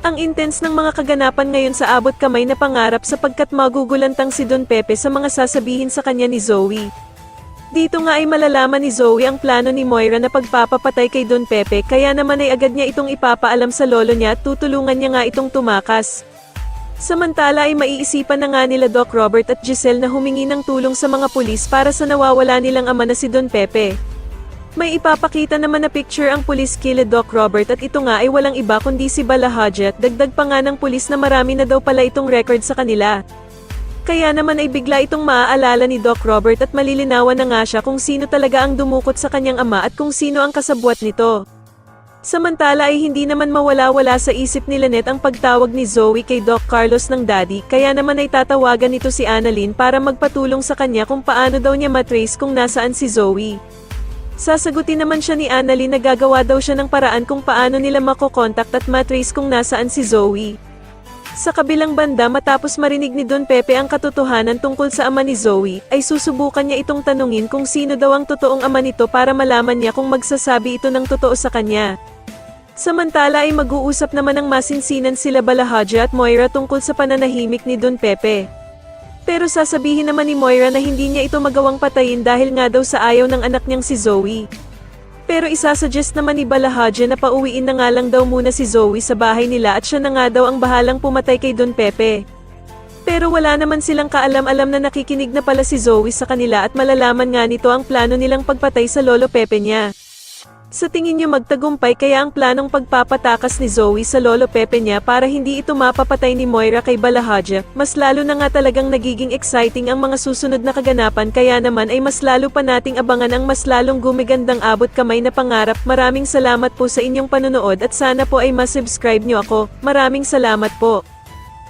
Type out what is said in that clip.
Ang intense ng mga kaganapan ngayon sa abot kamay na pangarap sapagkat magugulantang si Don Pepe sa mga sasabihin sa kanya ni Zoe. Dito nga ay malalaman ni Zoe ang plano ni Moira na pagpapapatay kay Don Pepe kaya naman ay agad niya itong ipapaalam sa lolo niya at tutulungan niya nga itong tumakas. Samantala ay maiisipan na nga nila Doc Robert at Giselle na humingi ng tulong sa mga pulis para sa nawawala nilang ama na si Don Pepe. May ipapakita naman na picture ang pulis kila Doc Robert at ito nga ay walang iba kundi si Bala Hadji at dagdag pa nga ng pulis na marami na daw pala itong record sa kanila. Kaya naman ay bigla itong maaalala ni Doc Robert at malilinawan na nga siya kung sino talaga ang dumukot sa kanyang ama at kung sino ang kasabwat nito. Samantala ay hindi naman mawala-wala sa isip ni Lynette ang pagtawag ni Zoe kay Doc Carlos ng daddy kaya naman ay tatawagan nito si Annalyn para magpatulong sa kanya kung paano daw niya matrace kung nasaan si Zoe. Sasagutin naman siya ni Annalyn na gagawa daw siya ng paraan kung paano nila makokontak at matrace kung nasaan si Zoe. Sa kabilang banda matapos marinig ni Don Pepe ang katotohanan tungkol sa ama ni Zoe, ay susubukan niya itong tanungin kung sino daw ang totoong ama nito para malaman niya kung magsasabi ito ng totoo sa kanya. Samantala ay mag-uusap naman ng masinsinan sila Bala Hadji at Moira tungkol sa pananahimik ni Don Pepe. Pero sasabihin naman ni Moira na hindi niya ito magawang patayin dahil nga daw sa ayaw ng anak niyang si Zoe. Pero isasuggest naman ni Bala Hadji na pauwiin na nga lang daw muna si Zoe sa bahay nila at siya na nga daw ang bahalang pumatay kay Don Pepe. Pero wala naman silang kaalam-alam na nakikinig na pala si Zoe sa kanila at malalaman nga nito ang plano nilang pagpatay sa lolo Pepe niya. Sa tingin niyo magtagumpay kaya ang planong pagpapatakas ni Zoe sa lolo Pepe niya para hindi ito mapapatay ni Moira kay Bala Hadji, mas lalo na nga talagang nagiging exciting ang mga susunod na kaganapan kaya naman ay mas lalo pa nating abangan ang mas lalong gumigandang abot kamay na pangarap. Maraming salamat po sa inyong panonood at sana po ay masubscribe niyo ako. Maraming salamat po.